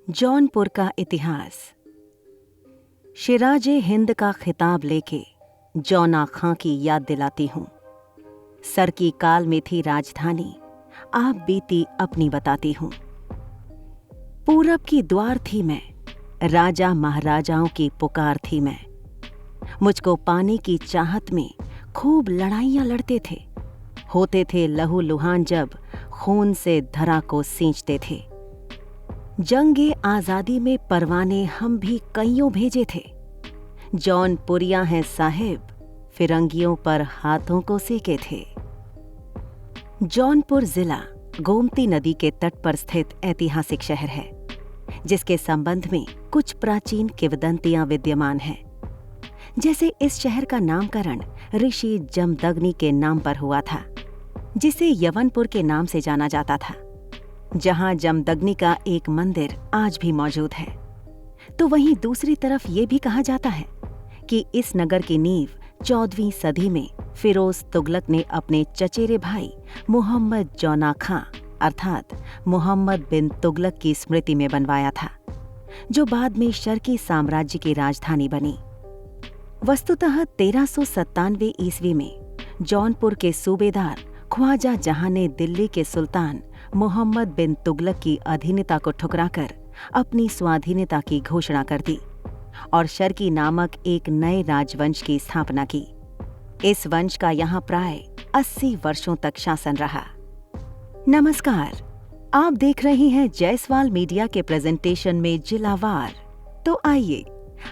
जौनपुर का इतिहास। शिराजे हिंद का खिताब लेके जौना खां की याद दिलाती हूँ। सर की काल में थी राजधानी, आप बीती अपनी बताती हूँ। पूरब की द्वार थी मैं, राजा महाराजाओं की पुकार थी मैं। मुझको पाने की चाहत में खूब लड़ाइयाँ लड़ते थे, होते थे लहू लुहान जब खून से धरा को सींचते थे। जंगे आजादी में परवाने हम भी कईयों भेजे थे। जौनपुरिया हैं साहिब, फिरंगियों पर हाथों को सेके थे। जौनपुर जिला गोमती नदी के तट पर स्थित ऐतिहासिक शहर है, जिसके संबंध में कुछ प्राचीन किंवदंतियां विद्यमान हैं। जैसे इस शहर का नामकरण ऋषि जमदग्नि के नाम पर हुआ था, जिसे यवनपुर के नाम से जाना जाता था, जहां जमदग्नि का एक मंदिर आज भी मौजूद है। तो वहीं दूसरी तरफ ये भी कहा जाता है कि इस नगर की नींव 14वीं सदी में फिरोज तुगलक ने अपने चचेरे भाई मोहम्मद जौना खां अर्थात मोहम्मद बिन तुगलक की स्मृति में बनवाया था, जो बाद में शर्की साम्राज्य की राजधानी बनी। वस्तुतः 1397 ईस्वी में जौनपुर के सूबेदार ख्वाजा जहां ने दिल्ली के सुल्तान मोहम्मद बिन तुगलक की अधीनता को ठुकराकर अपनी स्वाधीनता की घोषणा कर दी और शर्की नामक एक नए राजवंश की स्थापना की। इस वंश का यहाँ प्राय 80 वर्षों तक शासन रहा। नमस्कार, आप देख रहे हैं जायसवाल मीडिया के प्रेजेंटेशन में जिलावार। तो आइए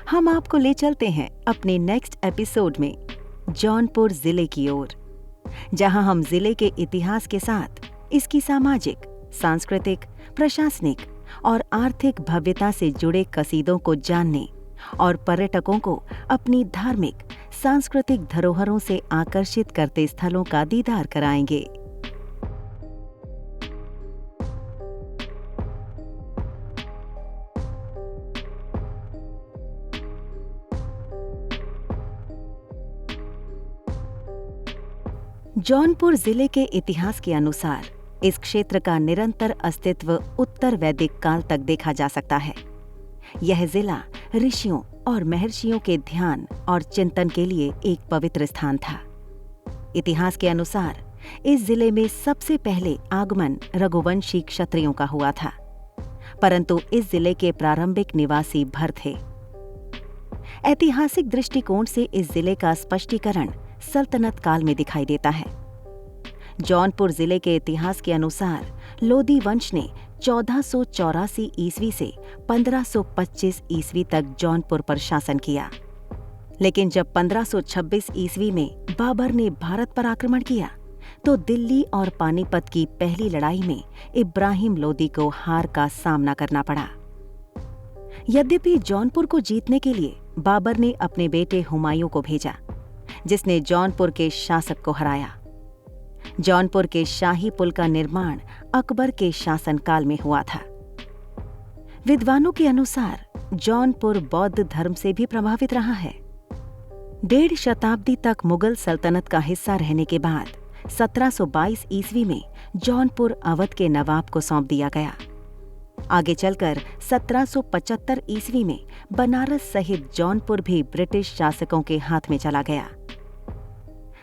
हम आपको ले चलते हैं अपने नेक्स्ट एपिसोड में जौनपुर जिले की ओर, जहां हम जिले के इतिहास के साथ इसकी सामाजिक, सांस्कृतिक, प्रशासनिक और आर्थिक भव्यता से जुड़े कसीदों को जानने और पर्यटकों को अपनी धार्मिक, सांस्कृतिक धरोहरों से आकर्षित करते स्थलों का दीदार कराएंगे। जौनपुर जिले के इतिहास के अनुसार इस क्षेत्र का निरंतर अस्तित्व उत्तर वैदिक काल तक देखा जा सकता है। यह जिला ऋषियों और महर्षियों के ध्यान और चिंतन के लिए एक पवित्र स्थान था। इतिहास के अनुसार इस जिले में सबसे पहले आगमन रघुवंशी क्षत्रियों का हुआ था, परंतु इस जिले के प्रारंभिक निवासी भर थे। ऐतिहासिक दृष्टिकोण से इस जिले का स्पष्टीकरण सल्तनत काल में दिखाई देता है। जौनपुर जिले के इतिहास के अनुसार लोदी वंश ने 1484 ईस्वी से 1525 ईस्वी तक जौनपुर पर शासन किया, लेकिन जब 1526 ईस्वी में बाबर ने भारत पर आक्रमण किया तो दिल्ली और पानीपत की पहली लड़ाई में इब्राहिम लोदी को हार का सामना करना पड़ा। यद्यपि जौनपुर को जीतने के लिए बाबर ने अपने बेटे हुमायूं को भेजा, जिसने जौनपुर के शासक को हराया। जौनपुर के शाही पुल का निर्माण अकबर के शासनकाल में हुआ था। विद्वानों के अनुसार जौनपुर बौद्ध धर्म से भी प्रभावित रहा है। 1.5 शताब्दी तक मुगल सल्तनत का हिस्सा रहने के बाद 1722 ईस्वी में जौनपुर अवध के नवाब को सौंप दिया गया। आगे चलकर 1775 ईस्वी में बनारस सहित जौनपुर भी ब्रिटिश शासकों के हाथ में चला गया।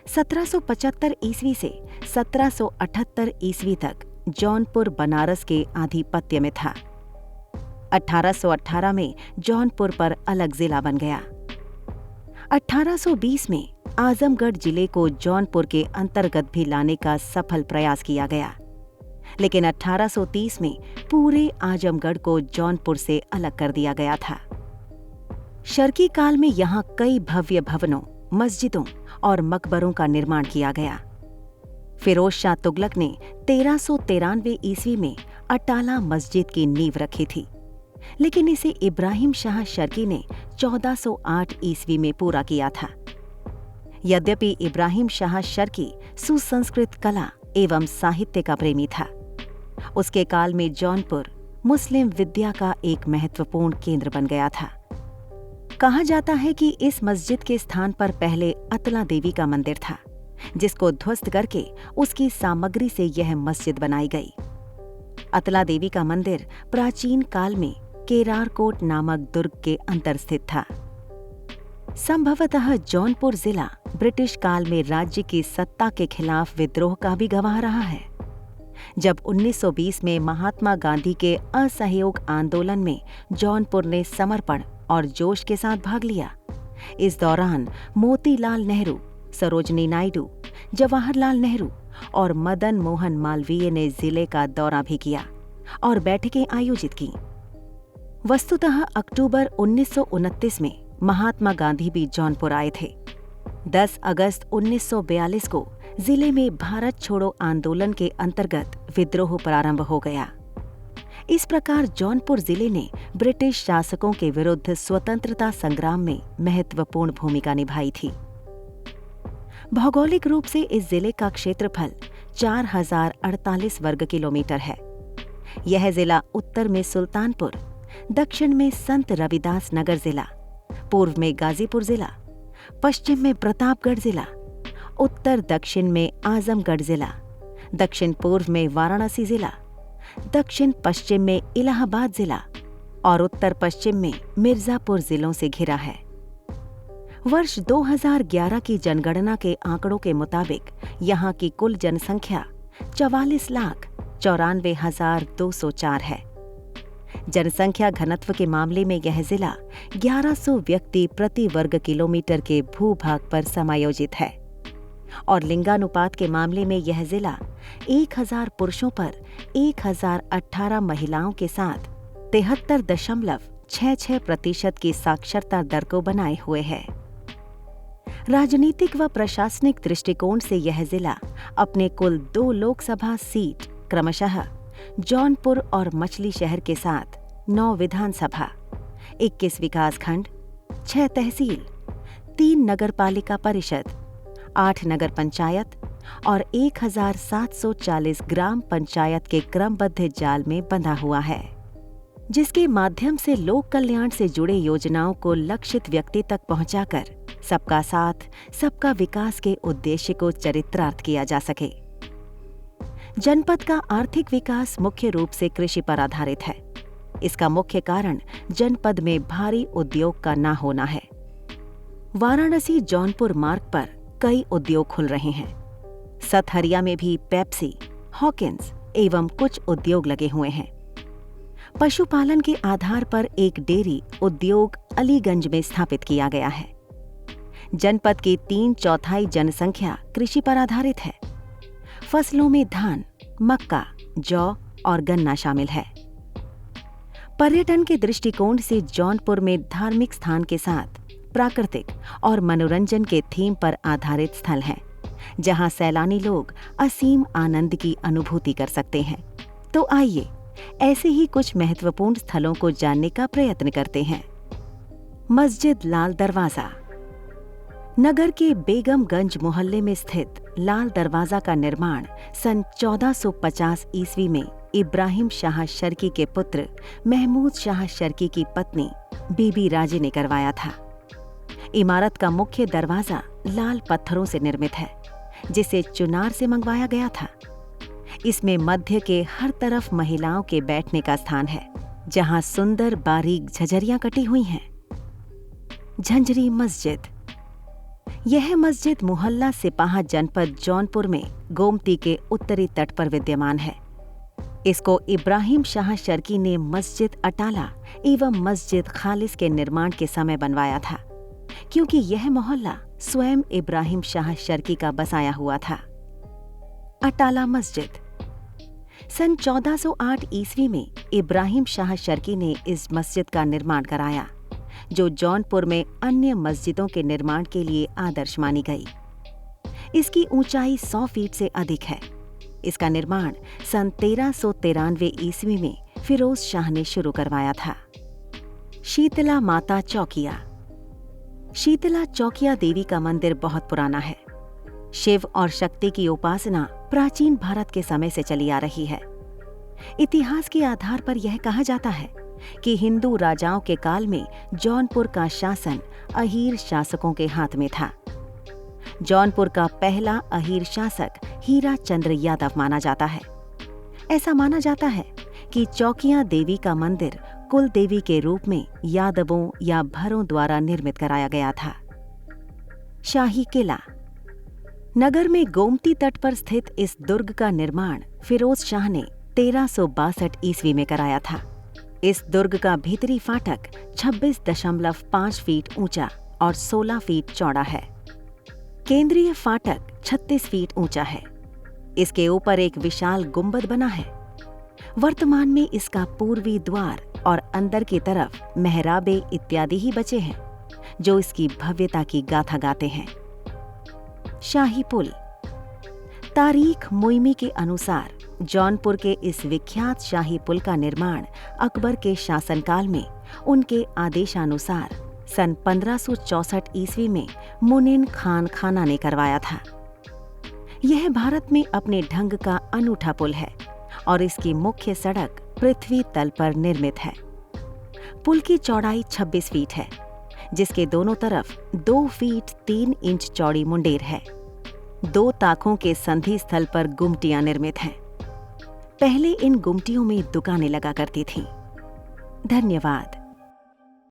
1775 ईस्वी से 1778 ईस्वी तक जौनपुर बनारस के आधिपत्य में था। 1818 में जौनपुर पर अलग जिला बन गया। 1820 में आजमगढ़ जिले को जौनपुर के अंतर्गत भी लाने का सफल प्रयास किया गया, लेकिन 1830 में पूरे आजमगढ़ को जौनपुर से अलग कर दिया गया था। शर्की काल में यहाँ कई भव्य भवनों, मस्जिदों और मकबरों का निर्माण किया गया। फिरोज शाह तुगलक ने 1393 ईस्वी में अटाला मस्जिद की नींव रखी थी, लेकिन इसे इब्राहिम शाह शर्की ने 1408 ईस्वी में पूरा किया था। यद्यपि इब्राहिम शाह शर्की सुसंस्कृत कला एवं साहित्य का प्रेमी था, उसके काल में जौनपुर मुस्लिम विद्या का एक महत्वपूर्ण केंद्र बन गया था। कहा जाता है कि इस मस्जिद के स्थान पर पहले अतला देवी का मंदिर था, जिसको ध्वस्त करके उसकी सामग्री से यह मस्जिद बनाई गई। अतला देवी का मंदिर प्राचीन काल में केरारकोट नामक दुर्ग के अंदर स्थित था। संभवतः जौनपुर जिला ब्रिटिश काल में राज्य की सत्ता के खिलाफ विद्रोह का भी गवाह रहा है। जब 1920 में महात्मा गांधी के असहयोग आंदोलन में जौनपुर ने समर्पण और जोश के साथ भाग लिया, इस दौरान मोतीलाल नेहरू, सरोजनी नायडू, जवाहरलाल नेहरू और मदन मोहन मालवीय ने जिले का दौरा भी किया और बैठकें आयोजित की। वस्तुतः अक्टूबर 1929 में महात्मा गांधी भी जौनपुर आए थे। 10 अगस्त 1942 को जिले में भारत छोड़ो आंदोलन के अंतर्गत विद्रोह प्रारंभ हो गया। इस प्रकार जौनपुर जिले ने ब्रिटिश शासकों के विरुद्ध स्वतंत्रता संग्राम में महत्वपूर्ण भूमिका निभाई थी। भौगोलिक रूप से इस जिले का क्षेत्रफल 4048 वर्ग किलोमीटर है। यह जिला उत्तर में सुल्तानपुर, दक्षिण में संत रविदास नगर जिला, पूर्व में गाजीपुर जिला, पश्चिम में प्रतापगढ़ जिला, उत्तर दक्षिण में आजमगढ़ जिला, दक्षिण पूर्व में वाराणसी जिला, दक्षिण पश्चिम में इलाहाबाद जिला और उत्तर पश्चिम में मिर्जापुर जिलों से घिरा है। वर्ष 2011 की जनगणना के आंकड़ों के मुताबिक यहाँ की कुल जनसंख्या 44,94,204 है। जनसंख्या घनत्व के मामले में यह जिला 1100 व्यक्ति प्रति वर्ग किलोमीटर के भूभाग पर समायोजित है और लिंगानुपात के मामले में यह जिला 1000 पुरुषों पर 1018 महिलाओं के साथ 73.66% की साक्षरता दर को बनाए हुए है। राजनीतिक व प्रशासनिक दृष्टिकोण से यह जिला अपने कुल 2 लोकसभा सीट क्रमशः जौनपुर और मछली शहर के साथ 9 विधानसभा, 21 विकासखंड, 6 तहसील, 3 नगरपालिका परिषद, 8 नगर पंचायत और 1740 ग्राम पंचायत के क्रमबद्ध जाल में बंधा हुआ है, जिसके माध्यम से लोक कल्याण से जुड़े योजनाओं को लक्षित व्यक्ति तक पहुंचाकर सबका साथ, सबका विकास के उद्देश्य को चरितार्थ किया जा सके। जनपद का आर्थिक विकास मुख्य रूप से कृषि पर आधारित है। इसका मुख्य कारण जनपद में भारी उद्योग का न होना है। वाराणसी जौनपुर मार्ग पर कई उद्योग खुल रहे हैं। सतहरिया में भी पेप्सी, हॉकिंस एवं कुछ उद्योग लगे हुए हैं। पशुपालन के आधार पर एक डेयरी उद्योग अलीगंज में स्थापित किया गया है। जनपद की 3/4 जनसंख्या कृषि पर आधारित है। फसलों में धान, मक्का, जौ और गन्ना शामिल है। पर्यटन के दृष्टिकोण से जौनपुर में धार्मिक स्थान के साथ प्राकृतिक और मनोरंजन के थीम पर आधारित स्थल हैं, जहां सैलानी लोग असीम आनंद की अनुभूति कर सकते हैं। तो आइए ऐसे ही कुछ महत्वपूर्ण स्थलों को जानने का प्रयत्न करते हैं। मस्जिद लाल दरवाजा। नगर के बेगमगंज मोहल्ले में स्थित लाल दरवाजा का निर्माण सन 1450 ईस्वी में इब्राहिम शाह शर्की के पुत्र महमूद शाह शर्की की पत्नी बीबी राजे ने करवाया था। इमारत का मुख्य दरवाजा लाल पत्थरों से निर्मित है, जिसे चुनार से मंगवाया गया था। इसमें मध्य के हर तरफ महिलाओं के बैठने का स्थान है, जहां सुंदर बारीक झंझरियां कटी हुई हैं। झंझरी मस्जिद। यह मस्जिद मोहल्ला सिपाहा जनपद जौनपुर में गोमती के उत्तरी तट पर विद्यमान है। इसको इब्राहिम शाह शर्की ने मस्जिद अटाला एवं मस्जिद खालिस के निर्माण के समय बनवाया था, क्योंकि यह मोहल्ला स्वयं इब्राहिम शाह शर्की का बसाया हुआ था। अटाला मस्जिद। सन 1408 ईस्वी में इब्राहिम शाह शर्की ने इस मस्जिद का निर्माण कराया, जो जौनपुर में अन्य मस्जिदों के निर्माण के लिए आदर्श मानी गई। इसकी ऊंचाई 100 फीट से अधिक है। इसका निर्माण सन 1393 ईस्वी में फिरोज शाह ने शुरू करवाया था। शीतला माता चौकिया। शीतला चौकिया देवी का मंदिर बहुत पुराना है। शिव और शक्ति की उपासना प्राचीन भारत के समय से चली आ रही है। इतिहास के आधार पर यह कहा जाता है कि हिंदू राजाओं के काल में जौनपुर का शासन अहीर शासकों के हाथ में था। जौनपुर का पहला अहीर शासक हीरा चंद्र यादव माना जाता है। ऐसा माना जाता है कि चौकिया देवी का मंदिर कुल देवी के रूप में यादवों या भरों द्वारा निर्मित कराया गया था। शाही किला। नगर में गोमती तट पर स्थित इस दुर्ग का निर्माण फिरोज शाह ने 1362 ईस्वी में कराया था। इस दुर्ग का भीतरी फाटक 26.5 फीट ऊंचा और 16 फीट चौड़ा है। केंद्रीय फाटक 36 फीट ऊंचा है। इसके ऊपर एक विशाल गुंबद बना है। वर्तमान में इसका पूर्वी द्वार और अंदर की तरफ मेहराबे इत्यादि ही बचे हैं, जो इसकी भव्यता की गाथा गाते हैं। शाही पुल। तारीख मुइमी के अनुसार जौनपुर के इस विख्यात शाही पुल का निर्माण अकबर के शासनकाल में उनके आदेशानुसार सन 1564 ईस्वी में मुनिन खान खाना ने करवाया था। यह भारत में अपने ढंग का अनूठा पुल है और इसकी मुख्य सड़क पृथ्वी तल पर निर्मित है। पुल की चौड़ाई 26 फीट है, जिसके दोनों तरफ 2 फीट 3 इंच चौड़ी मुंडेर है। 2 ताकों के संधि स्थल पर गुमटियां निर्मित हैं। पहले इन गुमटियों में दुकानें लगा करती थीं। धन्यवाद।